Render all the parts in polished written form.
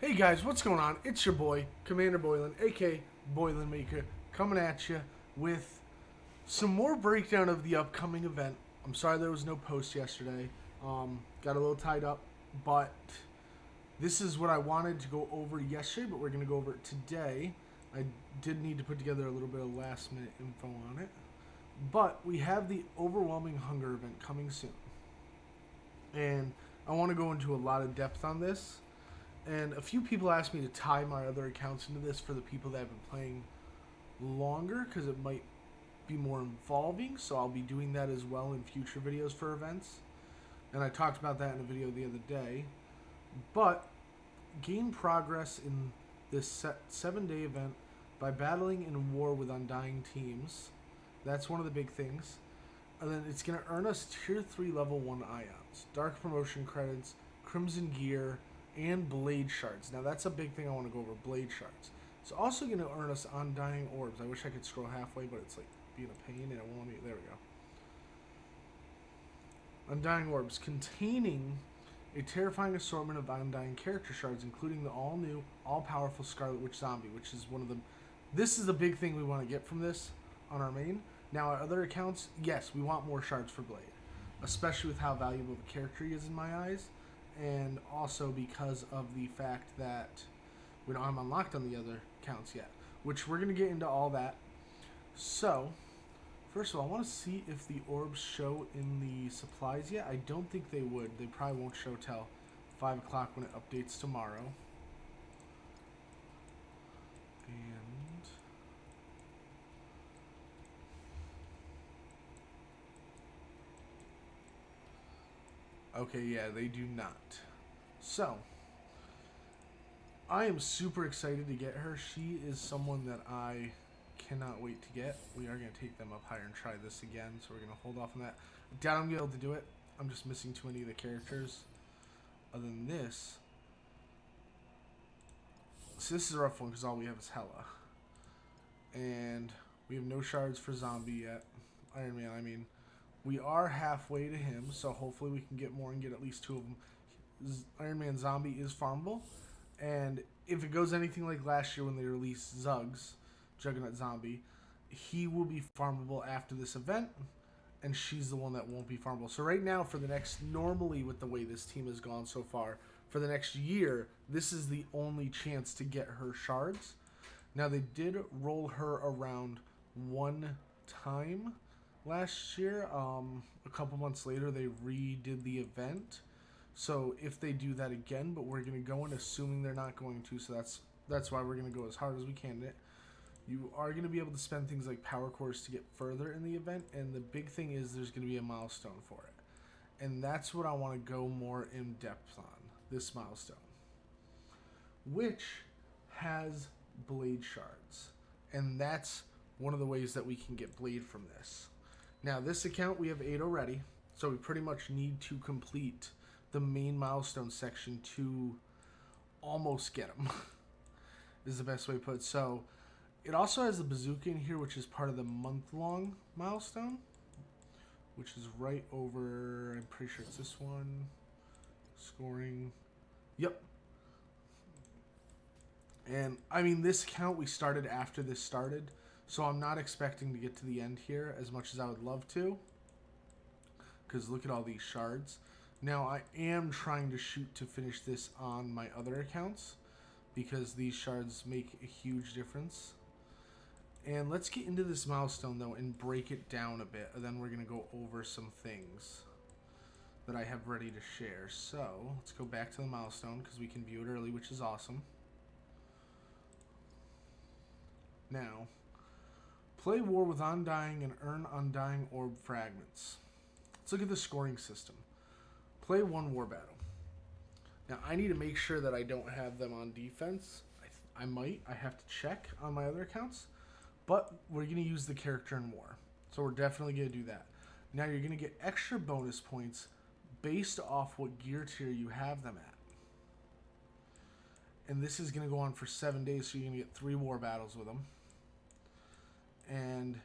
Hey guys, what's going on? It's your boy, Commander Boylan, aka Boylan Maker, coming at you with some more breakdown of the upcoming event. I'm sorry there was no post yesterday. Got a little tied up, but this is what I wanted to go over yesterday, but we're going to go over it today. I did need to put together a little bit of last minute info on it. But we have the Overwhelming Hunger event coming soon. And I want to go into a lot of depth on this. And a few people asked me to tie my other accounts into this for the people that have been playing longer because it might be more involving. So I'll be doing that as well in future videos for events. And I talked about that in a video the other day. But gain progress in this 7-day event by battling in war with undying teams. That's one of the big things. And then it's going to earn us tier 3 level 1 ions, dark promotion credits, crimson gear, and blade shards. Now that's a big thing I want to go over, blade shards. It's also going to earn us undying orbs. I wish I could scroll halfway, but it's like being a pain and it won't. There we go. Undying orbs containing a terrifying assortment of undying character shards, including the all-new, all-powerful Scarlet Witch zombie, which is one of the... This is the big thing we want to get from this on our main. Now, our other accounts, yes, we want more shards for Blade, especially with how valuable the character he is in my eyes, and also because of the fact that we don't have him unlocked on the other accounts yet, which we're going to get into all that. So, first of all, I want to see if the orbs show in the supplies yet. I don't think they would. They probably won't show till 5 o'clock when it updates tomorrow. And okay, yeah, they do not. So, I am super excited to get her. She is someone that I cannot wait to get. We are going to take them up higher and try this again, so we're going to hold off on that. I doubt I'm going to be able to do it. I'm just missing too many of the characters. Other than this, so this is a rough one because all we have is Hela. And we have no shards for Zombie yet. Iron Man, I mean. We are halfway to him, so hopefully we can get more and get at least 2 of them. Iron Man Zombie is farmable, and if it goes anything like last year when they released Zuggs, Juggernaut Zombie, he will be farmable after this event, and she's the one that won't be farmable. So right now, for the next, normally with the way this team has gone so far, for the next year, this is the only chance to get her shards. Now, they did roll her around one time last year. A couple months later, they redid the event. So if they do that again, but we're going to go in assuming they're not going to, so that's why we're going to go as hard as we can in it. You are going to be able to spend things like power cores to get further in the event, and the big thing is there's going to be a milestone for it. And that's what I want to go more in depth on, this milestone, which has blade shards. And that's one of the ways that we can get blade from this. Now, this account, we have 8 already, so we pretty much need to complete the main milestone section to almost get them, is the best way to put it. So, it also has the bazooka in here, which is part of the month-long milestone, which is right over, I'm pretty sure it's this one, scoring, yep. And, I mean, this account we started after this started, so I'm not expecting to get to the end here as much as I would love to, because look at all these shards. Now, I am trying to shoot to finish this on my other accounts, because these shards make a huge difference. And let's get into this milestone, though, and break it down a bit, and then we're going to go over some things that I have ready to share. So, let's go back to the milestone, because we can view it early, which is awesome. Now, play war with Undying and earn Undying Orb fragments. Let's look at the scoring system. Play 1 war battle. Now, I need to make sure that I don't have them on defense. I might. I have to check on my other accounts. But we're going to use the character in war. So we're definitely going to do that. Now, you're going to get extra bonus points based off what gear tier you have them at. And this is going to go on for 7 days, so you're going to get 3 war battles with them. And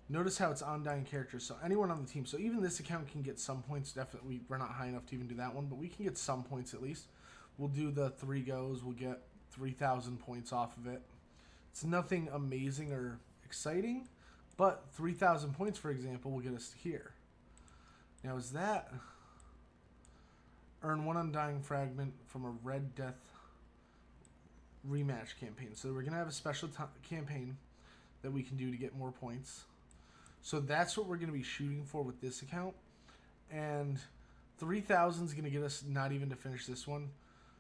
notice how it's undying characters. So anyone on the team. So even this account can get some points. Definitely, we're not high enough to even do that one, but we can get some points at least. We'll do the 3 goes. We'll get 3,000 points off of it. It's nothing amazing or exciting, but 3,000 points, for example, will get us here. Now, is that... Earn 1 Undying Fragment from a Red Death rematch campaign. So we're going to have a special campaign that we can do to get more points. So that's what we're going to be shooting for with this account. And 3,000 is going to get us not even to finish this one.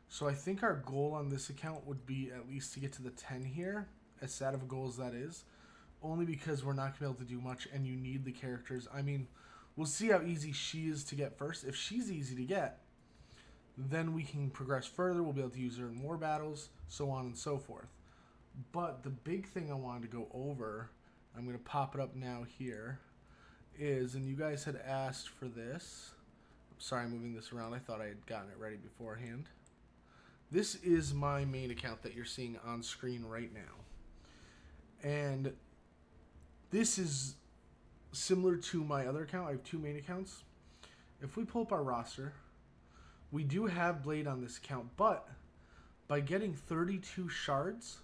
So I think our goal on this account would be at least to get to the 10 here, as sad of a goal as that is. Only because we're not going to be able to do much and you need the characters. I mean, we'll see how easy she is to get first. If she's easy to get, then we can progress further. We'll be able to use her in more battles, so on and so forth. But the big thing I wanted to go over, I'm going to pop it up now here, is, and you guys had asked for this. I'm sorry I'm moving this around. I thought I had gotten it ready beforehand. This is my main account that you're seeing on screen right now. And this is similar to my other account. I have 2 main accounts. If we pull up our roster, we do have Blade on this account, but by getting 32 shards,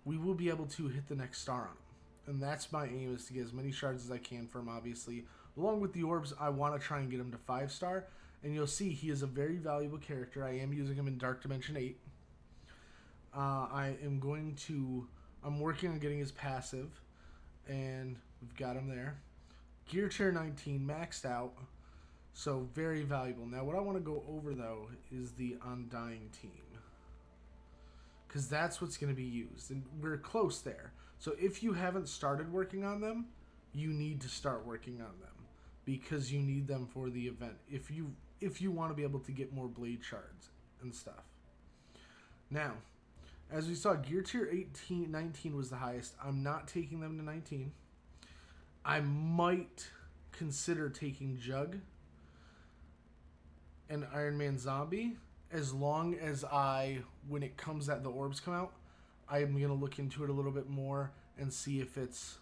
we will be able to hit the next star on him. And that's my aim, is to get as many shards as I can for him, obviously. Along with the orbs, I want to try and get him to 5-star. And you'll see he is a very valuable character. I am using him in Dark Dimension 8. I'm working on getting his passive. And we've got him there. Gear tier 19, maxed out. So, very valuable. Now, what I want to go over, though, is the Undying team. Because that's what's going to be used. And we're close there. So, if you haven't started working on them, you need to start working on them. Because you need them for the event. If you want to be able to get more blade shards and stuff. Now, as we saw, Gear tier 19 was the highest. I'm not taking them to 19. I might consider taking Jug and Iron Man Zombie, as long as when it comes that the orbs come out, I am going to look into it a little bit more and see if it's...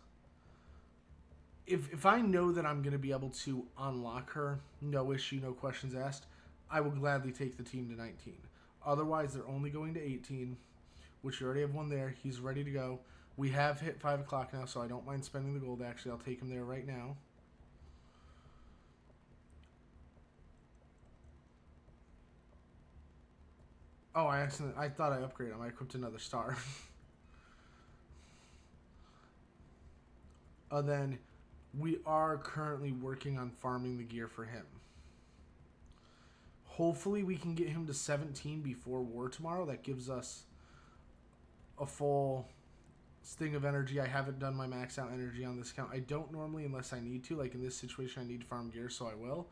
If I know that I'm going to be able to unlock her, no issue, no questions asked, I will gladly take the team to 19. Otherwise, they're only going to 18, which you already have one there. He's ready to go. We have hit 5 o'clock now, so I don't mind spending the gold. Actually, I'll take him there right now. Oh, I thought I upgraded him. I equipped another star. Then we are currently working on farming the gear for him. Hopefully we can get him to 17 before war tomorrow. That gives us a full sting of energy. I haven't done my max out energy on this account. I don't normally unless I need to. Like in this situation, I need to farm gear, so I will.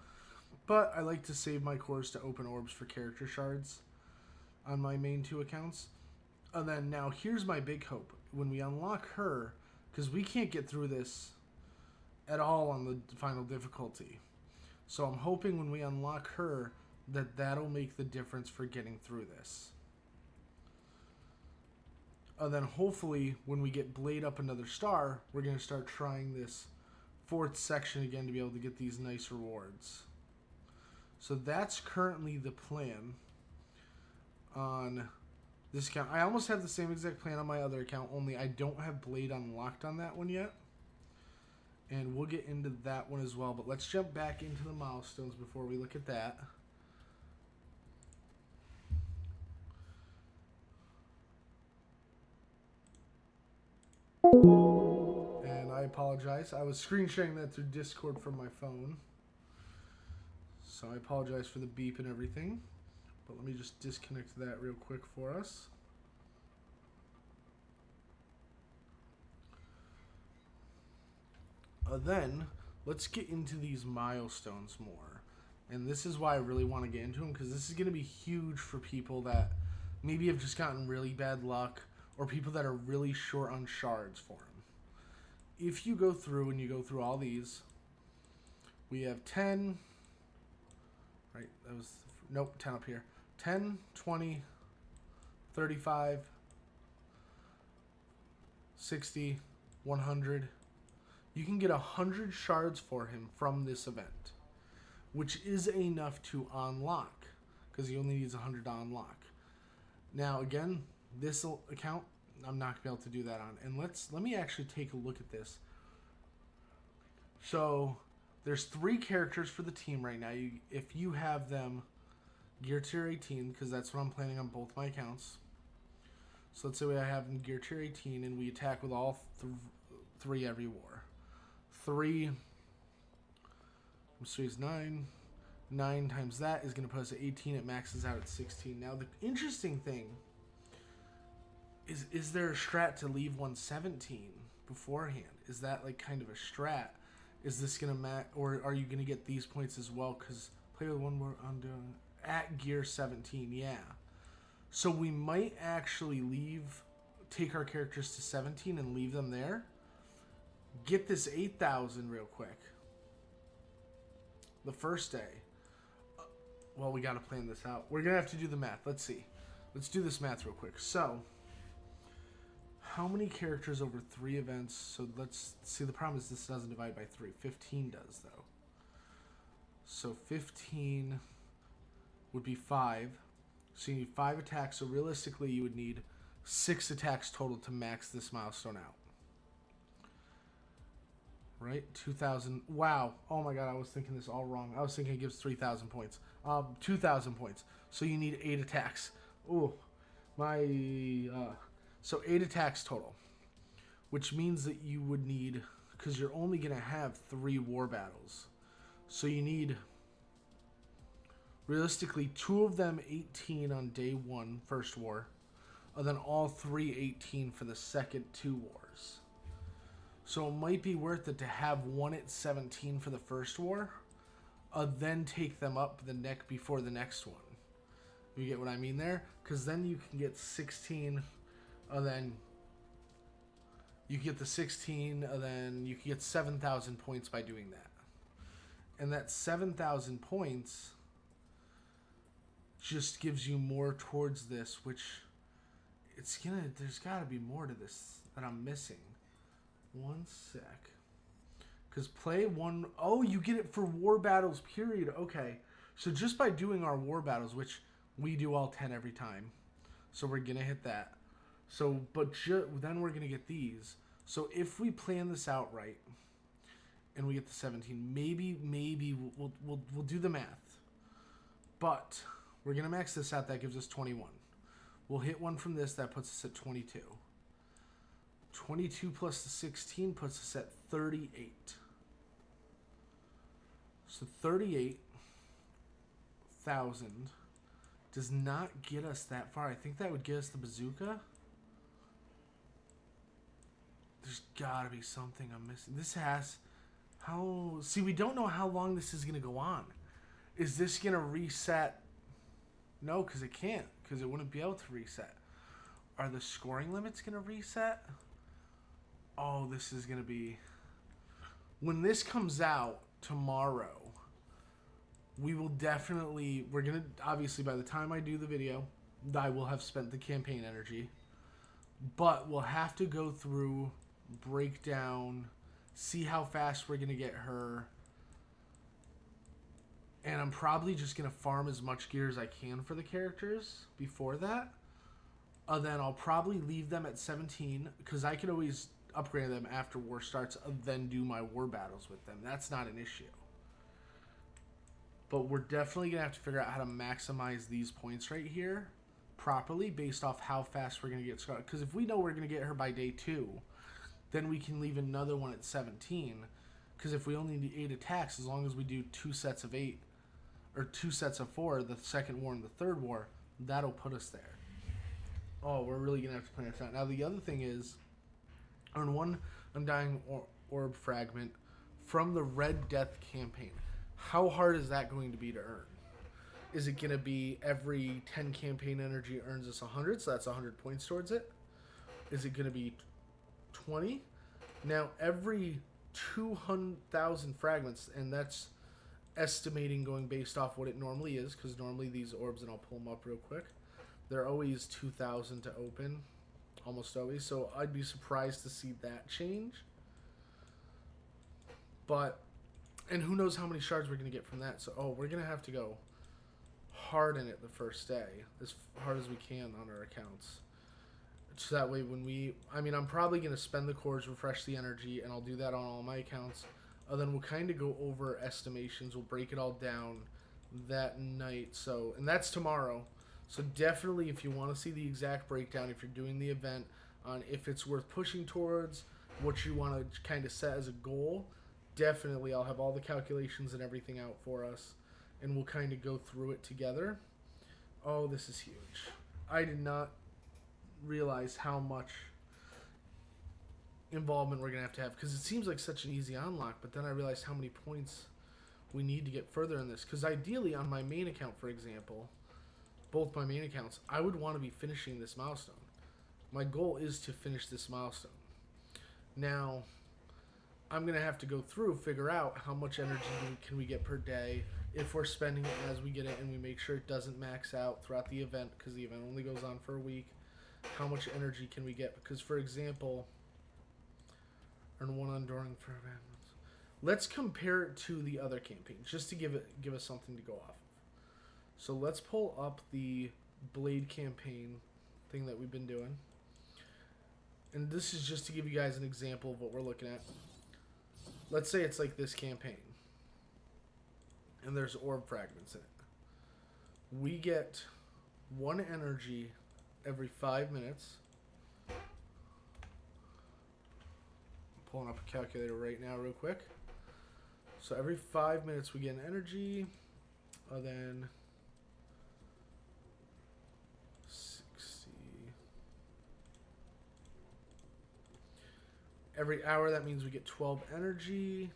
But I like to save my cores to open orbs for character shards on my main 2 accounts. And then now here's my big hope. When we unlock her, because we can't get through this at all on the final difficulty. So I'm hoping when we unlock her that that'll make the difference for getting through this. And then hopefully when we get Blade up another star, we're going to start trying this 4th section again to be able to get these nice rewards. So that's currently the plan on this account. I almost have the same exact plan on my other account, only I don't have Blade unlocked on that one yet. And we'll get into that one as well. But let's jump back into the milestones before we look at that. And I apologize. I was screen sharing that through Discord from my phone. So I apologize for the beep and everything. But let me just disconnect that real quick for us. Then, let's get into these milestones more. And this is why I really want to get into them, because this is going to be huge for people that maybe have just gotten really bad luck, or people that are really short on shards for them. If you go through and you go through all these, we have 10, right, that was, nope, 10 up here. 10, 20, 35, 60, 100. You can get 100 shards for him from this event, which is enough to unlock because he only needs 100 to unlock. Now, again, this account, I'm not going to be able to do that on. And let me actually take a look at this. So, there's 3 characters for the team right now. If you have them gear tier 18, because that's what I'm planning on both my accounts. So let's say I have them gear tier 18, and we attack with all 3 every war. 3 is 9. 9 times that is going to put us at 18. It maxes out at 16. Now, the interesting thing is there a strat to leave 117 beforehand? Is that like kind of a strat? Is this going to or are you going to get these points as well? Because play with one more on at gear 17, yeah. So we might actually take our characters to 17 and leave them there. Get this 8,000 real quick. The first day. Well, we got to plan this out. We're going to have to do the math. Let's see. Let's do this math real quick. So, how many characters over 3 events? So, let's see. The problem is this doesn't divide by 3. 15 does, though. So, 15 would be 5. So, you need 5 attacks. So, realistically, you would need 6 attacks total to max this milestone out. Right? 2,000. Wow. Oh my god, I was thinking this all wrong. I was thinking it gives 3,000 points. 2,000 points. So you need 8 attacks. Ooh. So 8 attacks total. Which means that you would need, because you're only going to have 3 war battles. So you need, realistically, 2 of them 18 on day 1, first war. And then all 3 18 for the second 2 wars. So it might be worth it to have 1 at 17 for the first war, then take them up the neck before the next one. You get what I mean there? Because then you can get 16, then you get the 16, then you can get 7,000 points by doing that. And that 7,000 points just gives you more towards this, which there's got to be more to this that I'm missing. One sec. Because play 1... Oh, you get it for war battles, period. Okay. So just by doing our war battles, which we do all 10 every time. So we're going to hit that. So, but then we're going to get these. So if we plan this out right, and we get the 17, maybe we'll do the math. But we're going to max this out. That gives us 21. We'll hit one from this. That puts us at 22. 22 plus the 16 puts us at 38. So 38,000 does not get us that far. I think that would get us the bazooka. There's got to be something I'm missing. See, we don't know how long this is going to go on. Is this going to reset? No, because it can't. Because it wouldn't be able to reset. Are the scoring limits going to reset? Oh, this is going to be... When this comes out tomorrow, we will definitely... We're going to... Obviously, by the time I do the video, I will have spent the campaign energy. But we'll have to go through, break down, see how fast we're going to get her. And I'm probably just going to farm as much gear as I can for the characters before that. Then I'll probably leave them at 17, because I can always upgrade them after war starts, then do my war battles with them. That's not an issue. But we're definitely going to have to figure out how to maximize these points right here properly based off how fast we're going to get started. Because if we know we're going to get her by day 2, then we can leave another one at 17. Because if we only need 8 attacks, as long as we do 2 sets of 8, or 2 sets of 4, the second war and the third war, that'll put us there. Oh, we're really going to have to plan this out. Now, the other thing is, on one Undying Orb fragment from the Red Death campaign, how hard is that going to be to earn? Is it going to be every 10 campaign energy earns us 100, so that's 100 points towards it? Is it going to be 20? Now, every 200,000 fragments, and that's estimating going based off what it normally is, because normally these orbs, and I'll pull them up real quick, they're always 2,000 to open, almost always, so I'd be surprised to see that change. But, and who knows how many shards we're going to get from that, so, we're going to have to go hard in it the first day, as hard as we can on our accounts. So that way I'm probably going to spend the cores, refresh the energy, and I'll do that on all my accounts. Then we'll kind of go over estimations. We'll break it all down that night. So, and that's tomorrow. So definitely, if you want to see the exact breakdown, if you're doing the event, on if it's worth pushing towards, what you want to kind of set as a goal, definitely I'll have all the calculations and everything out for us, and we'll kind of go through it together. Oh, this is huge. I did not realize how much involvement we're going to have because it seems like such an easy unlock, but then I realized how many points we need to get further in this, because ideally on my main account, for example, both my main accounts, I would want to be finishing this milestone. My goal is to finish this milestone. Now, I'm going to have to go through, figure out how much energy can we get per day, if we're spending it as we get it, and we make sure it doesn't max out throughout the event, because the event only goes on for a week. How much energy can we get? Because, for example, earn one enduring for events. Let's compare it to the other campaign, just to give us something to go off of. So let's pull up the Blade campaign thing that we've been doing. And this is just to give you guys an example of what we're looking at. Let's say it's like this campaign. And there's orb fragments in it. We get 1 energy every 5 minutes. I'm pulling up a calculator right now real quick. So every 5 minutes we get an energy. Then 60. Every hour, that means we get 12 energy.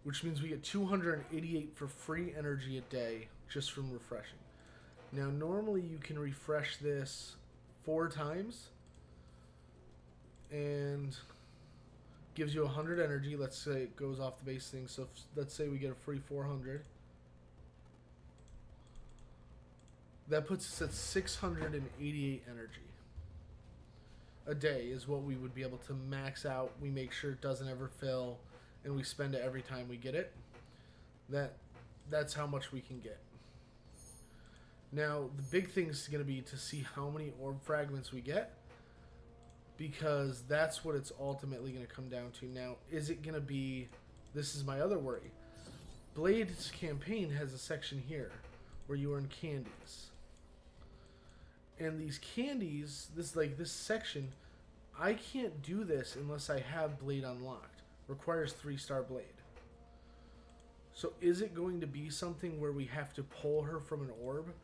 Which means we get 288 for free energy a day just from refreshing. Now, normally you can refresh this 4 times and gives you 100 energy. Let's say it goes off the base thing. So let's say we get a free 400. That puts us at 688 energy a day is what we would be able to max out. We make sure it doesn't ever fill, and we spend it every time we get it. That's how much we can get. Now, the big thing is going to be to see how many orb fragments we get, because that's what it's ultimately going to come down to. Now, is it going to be... This is my other worry. Blade's campaign has a section here where you earn candies. And these candies, this section, I can't do this unless I have Blade unlocked. Requires 3-star Blade. So is it going to be something where we have to pull her from an orb,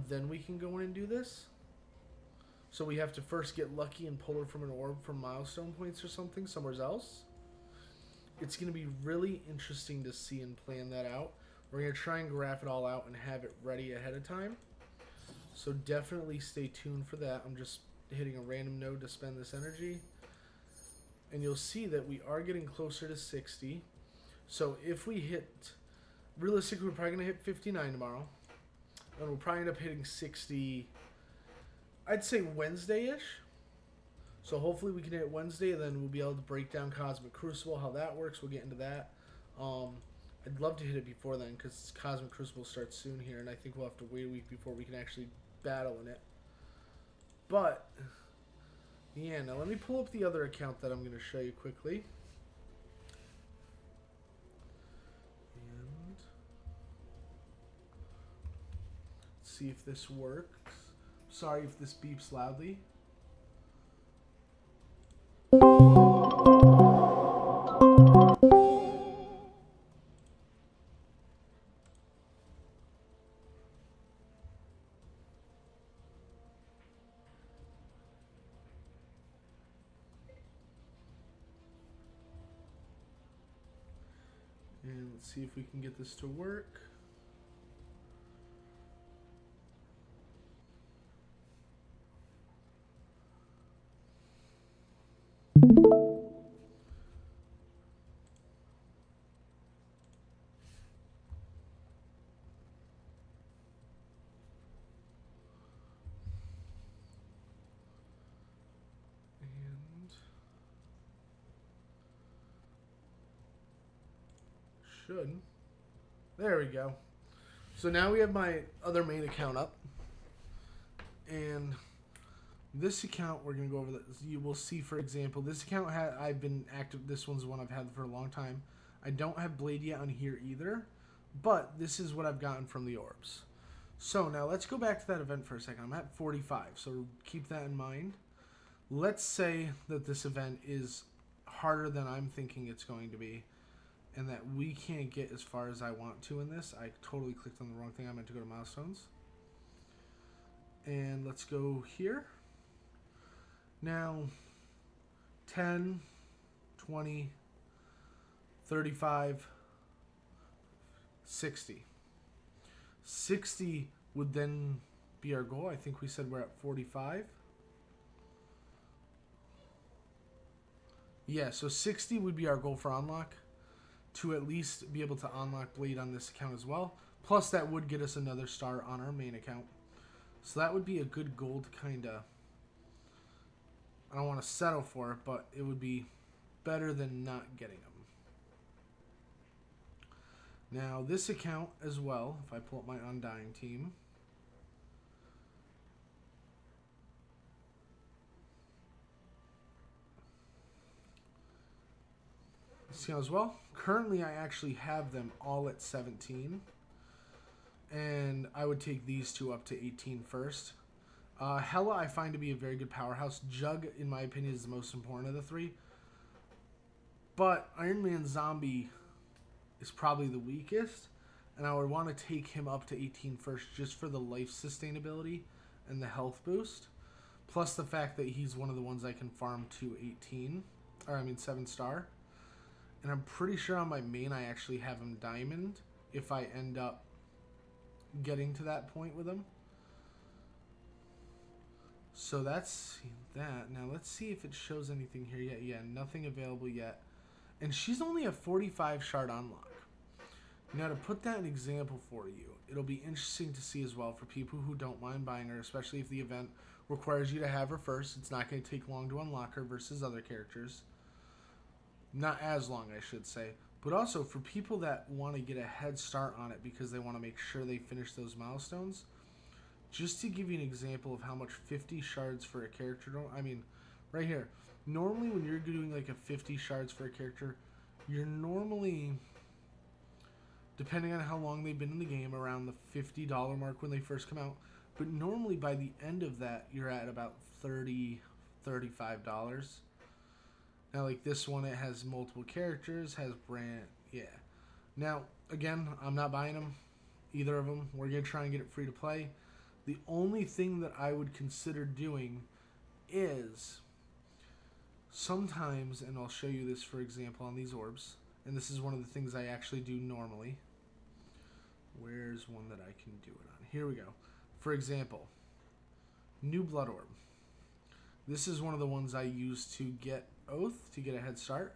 then we can go in and do this? So we have to first get lucky and pull her from an orb from milestone points or something somewhere else? It's going to be really interesting to see and plan that out. We're going to try and graph it all out and have it ready ahead of time. So definitely stay tuned for that. I'm just hitting a random node to spend this energy. And you'll see that we are getting closer to 60. So if we hit... Realistically, we're probably going to hit 59 tomorrow. And we'll probably end up hitting 60... I'd say Wednesday-ish. So hopefully we can hit Wednesday, and then we'll be able to break down Cosmic Crucible, how that works. We'll get into that. I'd love to hit it before then, because Cosmic Crucible starts soon here, and I think we'll have to wait a week before we can actually battle in it. But, yeah, now let me pull up the other account that I'm going to show you quickly. And see if this works. Sorry if this beeps loudly. And let's see if we can get this to work. should. There we go. So now we have my other main account up. And this account, we're going to go over this. You will see, for example, this account, I've been active. This one's one I've had for a long time. I don't have Blade yet on here either. But this is what I've gotten from the orbs. So now let's go back to that event for a second. I'm at 45, so keep that in mind. Let's say that this event is harder than I'm thinking it's going to be, and that we can't get as far as I want to in this. I totally clicked on the wrong thing. I meant to go to milestones. And let's go here. Now, 10, 20, 35, 60. 60 would then be our goal. I think we said we're at 45. Yeah, so 60 would be our goal for unlock, to at least be able to unlock Blade on this account as well. Plus, that would get us another star on our main account. So that would be a good goal to kind of... I don't want to settle for it, but it would be better than not getting them. Now, this account as well, if I pull up my Undying team... as well. Currently, I actually have them all at 17. And I would take these two up to 18 first. Hela I find to be a very good powerhouse. Jug, in my opinion, is the most important of the three. But Iron Man Zombie is probably the weakest. And I would want to take him up to 18 first just for the life sustainability and the health boost. Plus the fact that he's one of the ones I can farm to 18. Or, I mean, 7 star. And I'm pretty sure on my main I actually have him diamond if I end up getting to that point with him. So that's that. Now let's see if it shows anything here yet. Yeah, nothing available yet. And she's only a 45 shard unlock. Now to put that in example for you, it'll be interesting to see as well for people who don't mind buying her, especially if the event requires you to have her first. It's not going to take long to unlock her versus other characters. Not as long, I should say. But also, for people that want to get a head start on it because they want to make sure they finish those milestones, just to give you an example of how much 50 shards for a character... I mean, right here. Normally, when you're doing like a 50 shards for a character, you're normally, depending on how long they've been in the game, around the $50 mark when they first come out. But normally, by the end of that, you're at about $30, $35. Now, like this one, it has multiple characters, has brand, yeah. Now, again, I'm not buying them, either of them. We're going to try and get it free to play. The only thing that I would consider doing is sometimes, and I'll show you this, for example, on these orbs, and this is one of the things I actually do normally. Where's one that I can do it on? Here we go. For example, New Blood Orb. This is one of the ones I use to get Oath, to get a head start.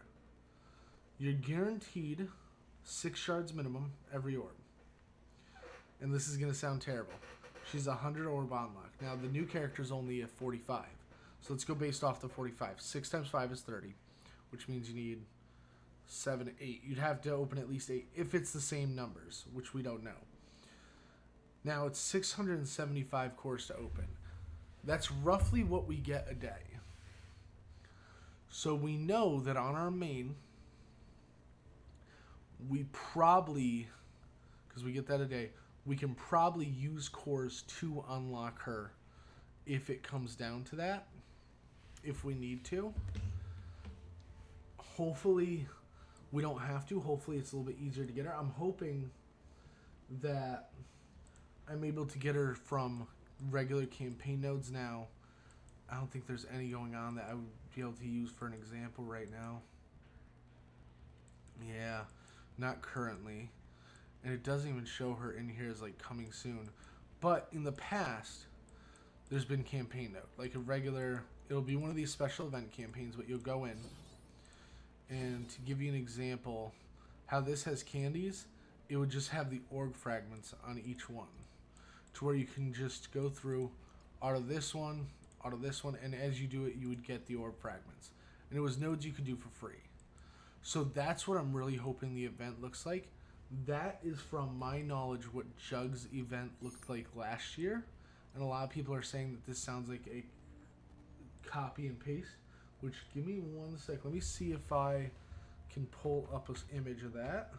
You're guaranteed 6 shards minimum every orb. And this is going to sound terrible. She's a 100 orb unlock. Now, the new character is only a 45. So let's go based off the 45. 6 times 5 is 30, which means you need 7, 8. You'd have to open at least 8 if it's the same numbers, which we don't know. Now, it's 675 cores to open. That's roughly what we get a day. So we know that on our main, we probably, because we get that a day, we can probably use cores to unlock her if it comes down to that, if we need to. Hopefully we don't have to. Hopefully it's a little bit easier to get her. I'm hoping that I'm able to get her from regular campaign nodes now. I don't think there's any going on that I would be able to use for an example right now. Yeah, not currently. And it doesn't even show her in here as like coming soon. But in the past, there's been campaign node. Like a regular, it'll be one of these special event campaigns, but you'll go in. And to give you an example, how this has candies, it would just have the orb fragments on each one. To where you can just go through out of this one, and as you do it, you would get the orb fragments. And it was nodes you could do for free. So that's what I'm really hoping the event looks like. That is, from my knowledge, what Jug's event looked like last year. And a lot of people are saying that this sounds like a copy and paste. Which, give me one sec. Let me see if I can pull up an image of that.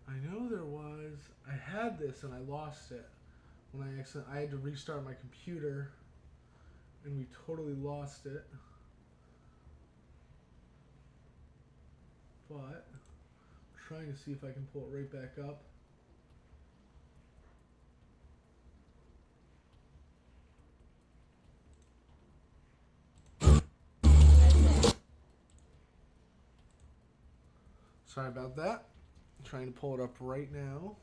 I know there was. I had this and I lost it when I had to restart my computer, and we totally lost it. But I'm trying to see if I can pull it right back up. Sorry about that. I'm trying to pull it up right now.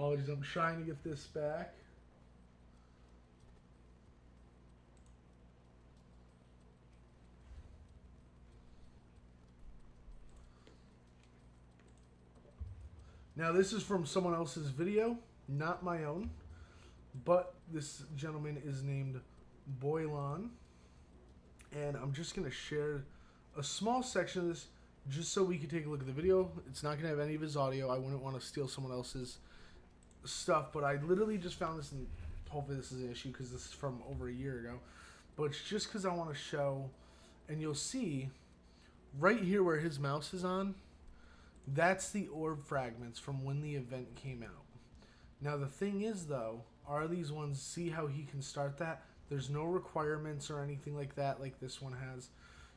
Apologies, I'm trying to get this back. Now, this is from someone else's video, not my own, but this gentleman is named Boylan, and I'm just going to share a small section of this just so we can take a look at the video. It's not going to have any of his audio. I wouldn't want to steal someone else's stuff, but I literally just found this, and hopefully this is an issue because this is from over a year ago, but it's just because I want to show, and you'll see right here where his mouse is on, that's the orb fragments from when the event came out. Now the thing is though, are these ones, see how he can start that? There's no requirements or anything like that like this one has.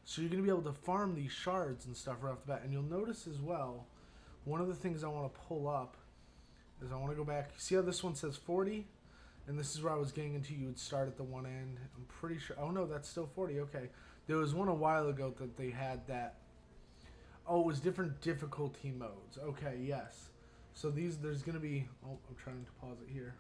So you're going to be able to farm these shards and stuff right off the bat. And you'll notice as well, one of the things I want to pull up is I want to go back. See how this one says 40? And this is where I was getting into. You would start at the one end. I'm pretty sure. Oh no, that's still 40. Okay. There was one a while ago that they had that. Oh, it was different difficulty modes. Okay, yes. So there's going to be. Oh, I'm trying to pause it here.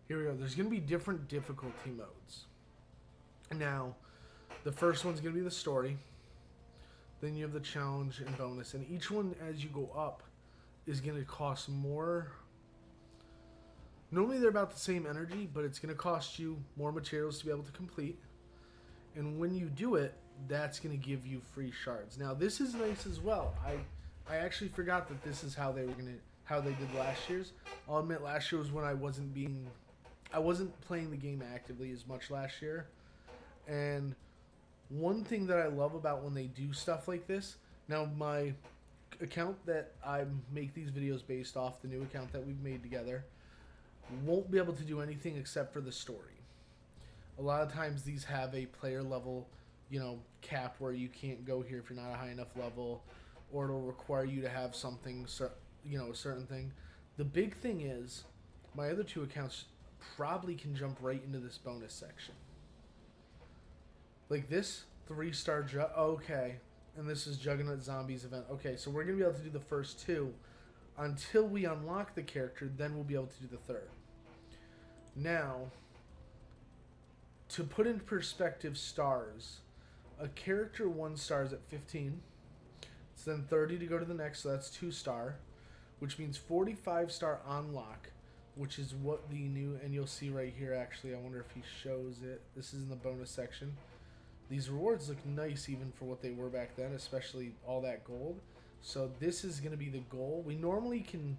Here we go. There's going to be different difficulty modes. Now, the first one's going to be the story. Then you have the challenge and bonus. And each one, as you go up, is going to cost more. Normally they're about the same energy, but it's going to cost you more materials to be able to complete. And when you do it, that's going to give you free shards. Now, this is nice as well. I actually forgot that this is how they did last year's. I'll admit last year was when I wasn't playing the game actively as much last year. And one thing that I love about when they do stuff like this, now my account that I make these videos based off, the new account that we've made together, won't be able to do anything except for the story. A lot of times these have a player level, cap where you can't go here if you're not a high enough level, or it'll require you to have something, a certain thing. The big thing is, my other two accounts probably can jump right into this bonus section. Like this 3-star okay, and this is Juggernaut Zombies event. Okay, so we're gonna be able to do the first two until we unlock the character. Then we'll be able to do the third. Now, to put in perspective stars, A character 1 stars at 15. It's then 30 to go to the next, so that's 2 star, which means 45 star unlock, which is what the new, and you'll see right here actually, I wonder if he shows it. This is in the bonus section. These rewards look nice even for what they were back then, especially all that gold. So this is going to be the goal. We normally can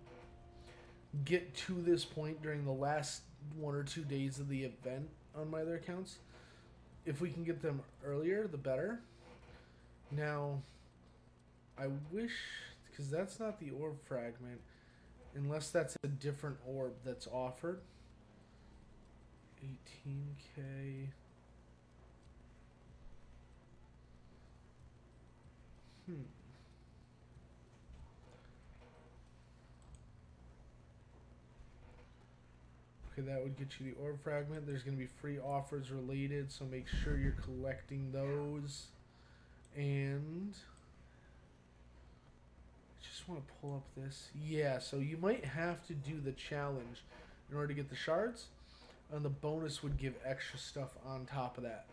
get to this point during the last 1 or 2 days of the event on my other accounts. If we can get them earlier, the better. Now, I wish, because that's not the orb fragment, unless that's a different orb that's offered. 18k. Okay, that would get you the orb fragment. There's going to be free offers related, so make sure you're collecting those. And I just want to pull up this. Yeah, so you might have to do the challenge in order to get the shards, and the bonus would give extra stuff on top of that.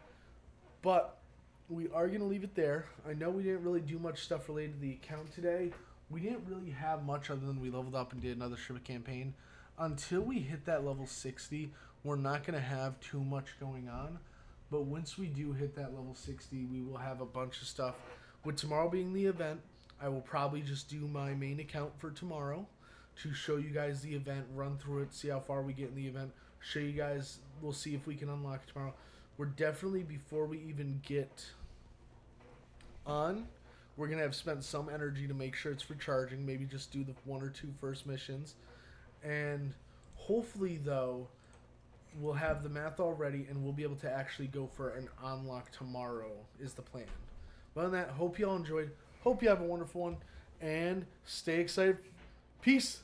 But we are going to leave it there. I know we didn't really do much stuff related to the account today. We didn't really have much other than we leveled up and did another Shiva campaign. Until we hit that level 60, we're not going to have too much going on. But once we do hit that level 60, we will have a bunch of stuff. With tomorrow being the event, I will probably just do my main account for tomorrow to show you guys the event, run through it, see how far we get in the event, show you guys, we'll see if we can unlock it tomorrow. We're definitely, before we even get on, we're going to have spent some energy to make sure it's for charging, maybe just do the 1 or 2 first missions. And hopefully, though, we'll have the math all ready and we'll be able to actually go for an unlock tomorrow is the plan. Well, on that, hope you all enjoyed. Hope you have a wonderful one. And stay excited. Peace.